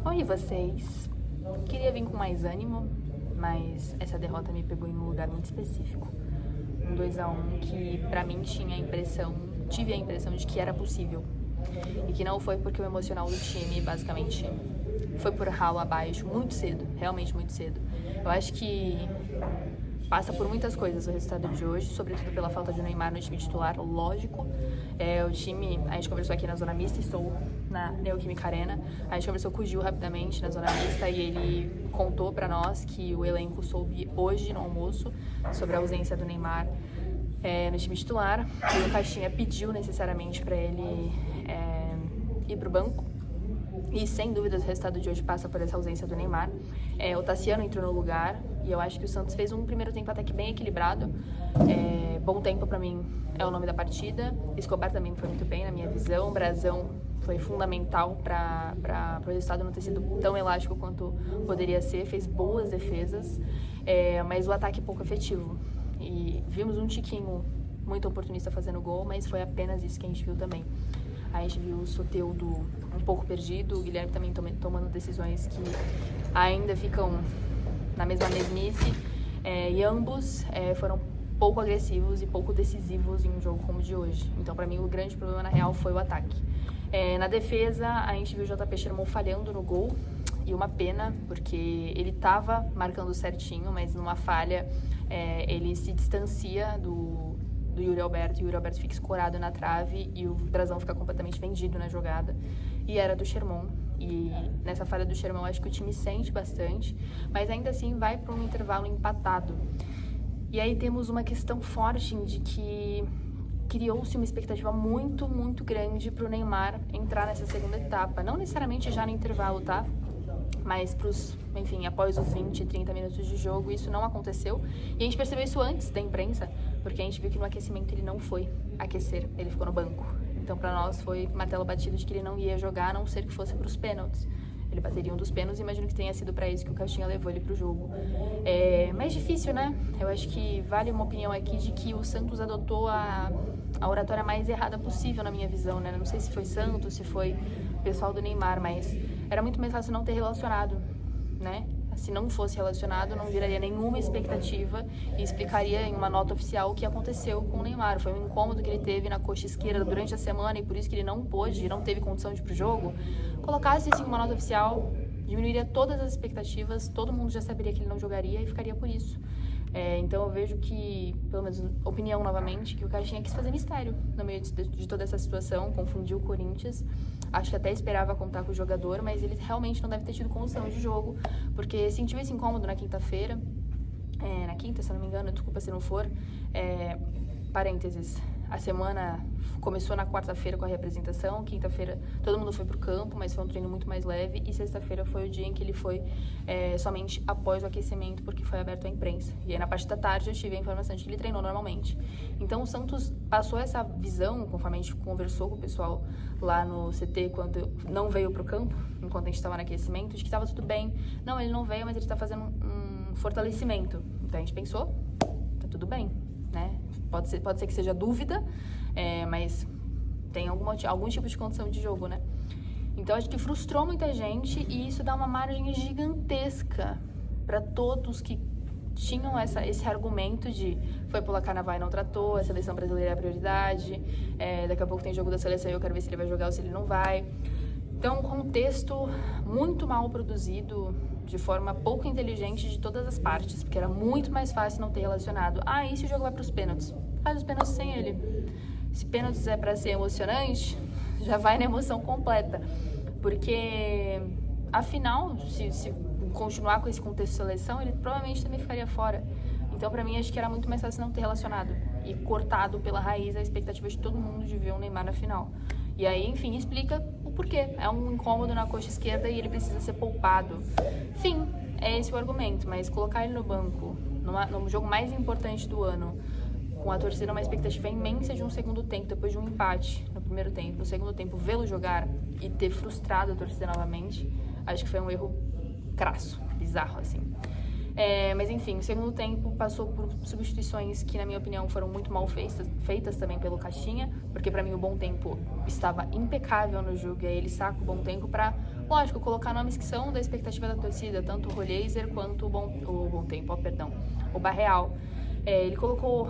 Oi, vocês! Queria vir com mais ânimo, mas essa derrota me pegou em um lugar muito específico. Um 2-1 que pra mim tive a impressão de que era possível. E que não foi porque o emocional do time, basicamente, foi por ralo abaixo muito cedo, realmente muito cedo. Eu acho que passa por muitas coisas o resultado de hoje, sobretudo pela falta de Neymar no time titular, lógico. O time, a gente conversou aqui na Zona Mista, estou na Neoquímica Arena, a gente conversou com o Gil rapidamente na Zona Mista e ele contou pra nós que o elenco soube hoje no almoço sobre a ausência do Neymar no time titular, e o Caixinha pediu necessariamente para ele ir pro banco. E sem dúvida o resultado de hoje passa por essa ausência do Neymar. O Tassiano entrou no lugar e eu acho que o Santos fez um primeiro tempo até que bem equilibrado. Bom tempo pra mim é o nome da partida. Escobar também foi muito bem na minha visão. Brazão foi fundamental para o resultado não ter sido tão elástico quanto poderia ser. Fez boas defesas, mas o ataque pouco efetivo. E vimos um Tiquinho muito oportunista fazendo gol, mas foi apenas isso que a gente viu também. A gente viu o Soteldo um pouco perdido, o Guilherme também tomando decisões que ainda ficam na mesma mesmice, e ambos foram pouco agressivos e pouco decisivos em um jogo como o de hoje. Então, para mim, o grande problema, na real, foi o ataque. Na defesa, a gente viu o JP Sherman falhando no gol, e uma pena, porque ele estava marcando certinho, mas numa falha ele se distancia do Yuri Alberto, e o Yuri Alberto fica escorado na trave e o Brazão fica completamente vendido na jogada, e era do Sherman. E nessa falha do Sherman, acho que o time sente bastante, mas ainda assim vai para um intervalo empatado. E aí temos uma questão forte de que criou-se uma expectativa muito, muito grande para o Neymar entrar nessa segunda etapa, não necessariamente já no intervalo, tá? Mas após os 20, 30 minutos de jogo, isso não aconteceu. E a gente percebeu isso antes da imprensa, porque a gente viu que no aquecimento ele não foi aquecer, ele ficou no banco. Então, para nós, foi martelo batido de que ele não ia jogar, a não ser que fosse para os pênaltis. Ele bateria um dos pênaltis e imagino que tenha sido para isso que o Caixinha levou ele para o jogo. Mais difícil, né? Eu acho que vale uma opinião aqui de que o Santos adotou a oratória mais errada possível, na minha visão, né? Não sei se foi Santos, se foi o pessoal do Neymar, mas era muito mais fácil não ter relacionado, né? Se não fosse relacionado, não viraria nenhuma expectativa e explicaria em uma nota oficial o que aconteceu com o Neymar. Foi um incômodo que ele teve na coxa esquerda durante a semana e por isso que ele não pôde, não teve condição de ir pro jogo. Colocasse isso em uma nota oficial, diminuiria todas as expectativas, todo mundo já saberia que ele não jogaria e ficaria por isso. Então eu vejo que, pelo menos opinião novamente, que o Caixinha quis fazer mistério no meio de toda essa situação, confundiu o Corinthians. Acho que até esperava contar com o jogador, mas ele realmente não deve ter tido condição de jogo, porque sentiu esse incômodo na quinta-feira, na quinta, se eu não me engano, desculpa se não for, parênteses, a semana começou na quarta-feira com a representação, quinta-feira todo mundo foi pro campo, mas foi um treino muito mais leve, e sexta-feira foi o dia em que ele foi somente após o aquecimento, porque foi aberto à imprensa. E aí na parte da tarde eu tive a informação de que ele treinou normalmente. Então o Santos passou essa visão, conforme a gente conversou com o pessoal lá no CT, quando não veio pro campo, enquanto a gente estava no aquecimento, de que estava tudo bem. Não, ele não veio, mas ele está fazendo um fortalecimento. Então a gente pensou, tá tudo bem, né? Pode ser que seja dúvida, mas tem algum tipo de condição de jogo, né? Então, acho que frustrou muita gente e isso dá uma margem gigantesca para todos que tinham esse argumento de foi pular carnaval e não tratou, a seleção brasileira é a prioridade, daqui a pouco tem jogo da seleção e eu quero ver se ele vai jogar ou se ele não vai. Então, um contexto muito mal produzido, de forma pouco inteligente de todas as partes, porque era muito mais fácil não ter relacionado. E se o jogo vai para os pênaltis? Faz os pênaltis sem ele. Se pênaltis é para ser emocionante, já vai na emoção completa. Porque, afinal, se continuar com esse contexto de seleção, ele provavelmente também ficaria fora. Então, para mim, acho que era muito mais fácil não ter relacionado e cortado pela raiz a expectativa de todo mundo de ver o Neymar na final. E aí, enfim, explica o porquê. É um incômodo na coxa esquerda e ele precisa ser poupado. Sim, é esse o argumento, mas colocar ele no banco, no jogo mais importante do ano, com a torcida uma expectativa imensa de um segundo tempo, depois de um empate no primeiro tempo, no segundo tempo vê-lo jogar e ter frustrado a torcida novamente, acho que foi um erro crasso, bizarro, assim. Mas enfim, o segundo tempo passou por substituições que, na minha opinião, foram muito mal feitas também pelo Caixinha, porque para mim o Bom Tempo estava impecável no jogo, e aí ele saca o Bom Tempo para Lógico, colocar nomes que são da expectativa da torcida, tanto o Rollheiser quanto o Bom Tempo, o Barreal. Ele colocou,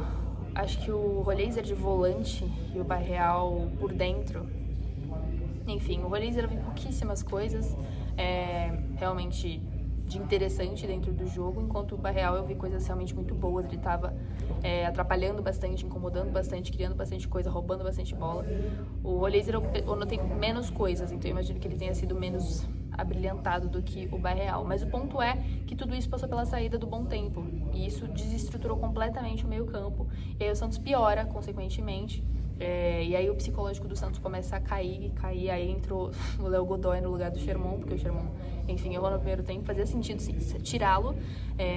acho que o Rollheiser de volante e o Barreal por dentro. Enfim, o Rollheiser viu pouquíssimas coisas, realmente de interessante dentro do jogo, enquanto o Barreal eu vi coisas realmente muito boas. Ele estava atrapalhando bastante, incomodando bastante, criando bastante coisa, roubando bastante bola. O Rollheiser eu notei menos coisas, então eu imagino que ele tenha sido menos abrilhantado do que o Barreal. Mas o ponto é que tudo isso passou pela saída do Bom Tempo, e isso desestruturou completamente o meio-campo, e aí o Santos piora, consequentemente. E aí o psicológico do Santos começa a cair, aí entrou o Léo Godoy no lugar do Sherman, porque o Sherman, enfim, errou no primeiro tempo, fazia sentido sim, tirá-lo,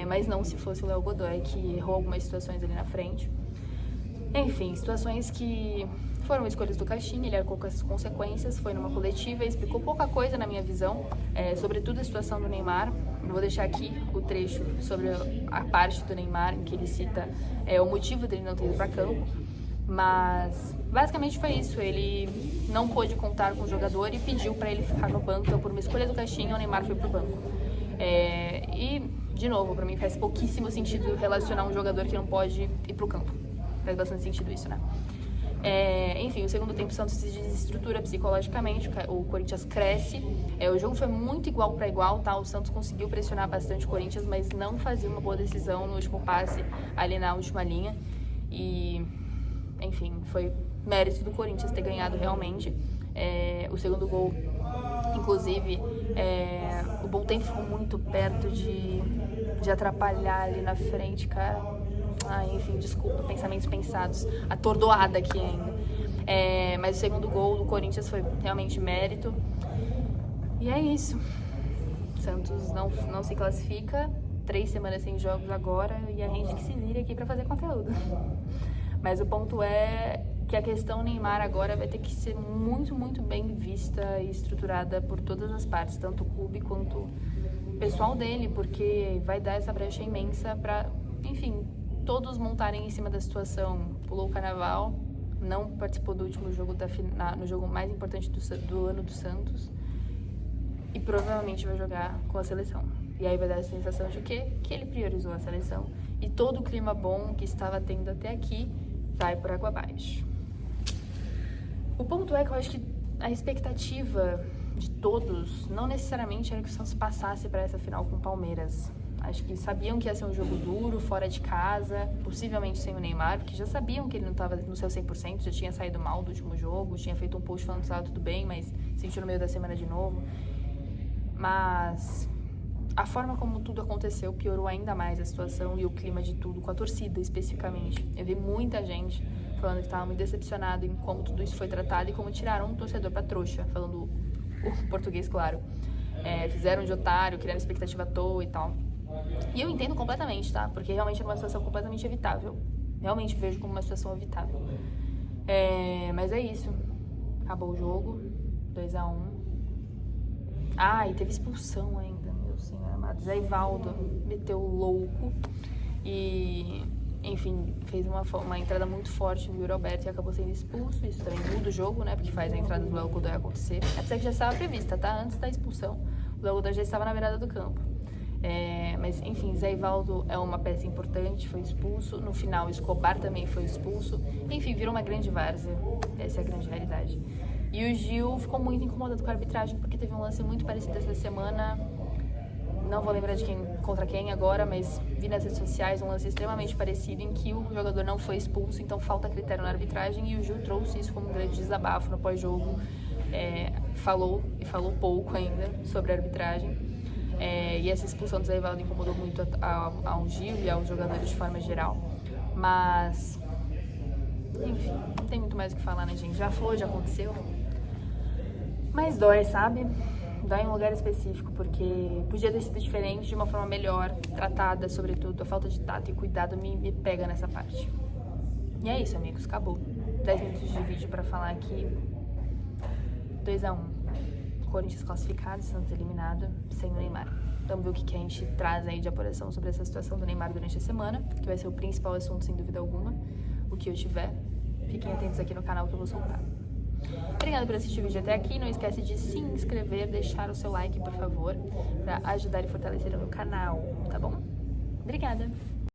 mas não se fosse o Léo Godoy, que errou algumas situações ali na frente. Enfim, situações que foram escolhas do Caixinha, ele arcou com essas consequências, foi numa coletiva e explicou pouca coisa na minha visão, sobretudo a situação do Neymar. Eu vou deixar aqui o trecho sobre a parte do Neymar, em que ele cita o motivo dele não ter ido para campo. Mas basicamente foi isso, ele não pôde contar com o jogador e pediu para ele ficar no banco. Então, por uma escolha do Caixinha, o Neymar foi pro banco. E, de novo, para mim faz pouquíssimo sentido relacionar um jogador que não pode ir pro campo. Faz bastante sentido isso, né? Enfim, o segundo tempo o Santos se desestrutura psicologicamente, o Corinthians cresce. O jogo foi muito igual para igual, tá? O Santos conseguiu pressionar bastante o Corinthians, mas não fazia uma boa decisão no último passe, ali na última linha. E... enfim, foi mérito do Corinthians ter ganhado realmente. O segundo gol, inclusive, o Bom Tempo ficou muito perto de atrapalhar ali na frente, cara. Enfim, desculpa, pensamentos pensados, atordoada aqui ainda. Mas o segundo gol do Corinthians foi realmente mérito. E é isso. Santos não se classifica, 3 semanas sem jogos agora, e a gente que se vira aqui pra fazer conteúdo. Mas o ponto é que a questão Neymar agora vai ter que ser muito, muito bem vista e estruturada por todas as partes, tanto o clube quanto o pessoal dele, porque vai dar essa brecha imensa para, enfim, todos montarem em cima da situação. Pulou o Carnaval, não participou do último jogo no jogo mais importante do ano do Santos, e provavelmente vai jogar com a seleção. E aí vai dar a sensação de quê? Que ele priorizou a seleção, e todo o clima bom que estava tendo até aqui vai por água abaixo. O ponto é que eu acho que a expectativa de todos não necessariamente era que o Santos passasse para essa final com o Palmeiras. Acho que sabiam que ia ser um jogo duro, fora de casa, possivelmente sem o Neymar, porque já sabiam que ele não estava no seu 100%, já tinha saído mal do último jogo, tinha feito um post falando que estava tudo bem, mas sentiu no meio da semana de novo. Mas a forma como tudo aconteceu piorou ainda mais a situação e o clima de tudo, com a torcida especificamente. Eu vi muita gente falando que estava muito decepcionado em como tudo isso foi tratado e como tiraram um torcedor pra trouxa, falando o português, claro. Fizeram de otário, criando expectativa à toa e tal. E eu entendo completamente, tá? Porque realmente era uma situação completamente evitável. Realmente vejo como uma situação evitável. Mas é isso. Acabou o jogo, 2-1. E teve expulsão ainda, meu senhor amado. Zé Ivaldo meteu o louco e, enfim, fez uma entrada muito forte no Yuri Alberto e acabou sendo expulso. Isso também muda o jogo, né? Porque faz a entrada do Léo Godoy acontecer. Apesar que já estava prevista, tá? Antes da expulsão, o Léo Godoy já estava na beirada do campo. Mas, enfim, Zé Ivaldo é uma peça importante, foi expulso. No final, Escobar também foi expulso. Enfim, virou uma grande várzea. Essa é a grande realidade. E o Gil ficou muito incomodado com a arbitragem, porque teve um lance muito parecido essa semana. Não vou lembrar de contra quem agora, mas vi nas redes sociais um lance extremamente parecido em que o jogador não foi expulso, então falta critério na arbitragem, e o Gil trouxe isso como um grande desabafo no pós-jogo. Falou pouco ainda sobre a arbitragem. E essa expulsão do Zé Ivaldo incomodou muito ao Gil e aos jogadores de forma geral. Mas, enfim, não tem muito mais o que falar, né, gente? Já foi, já aconteceu. Mas dói, sabe? Dói em um lugar específico, porque podia ter sido diferente, de uma forma melhor, tratada, sobretudo. A falta de tato e cuidado me pega nessa parte. E é isso, amigos, acabou. 10 minutos de vídeo pra falar aqui. 2-1. Corinthians classificado, Santos eliminado, sem o Neymar. Vamos ver o que a gente traz aí de apuração sobre essa situação do Neymar durante a semana, que vai ser o principal assunto, sem dúvida alguma. O que eu tiver, fiquem atentos aqui no canal que eu vou soltar. Obrigada por assistir o vídeo até aqui. Não esquece de se inscrever, deixar o seu like, por favor, pra ajudar e fortalecer o meu canal, tá bom? Obrigada!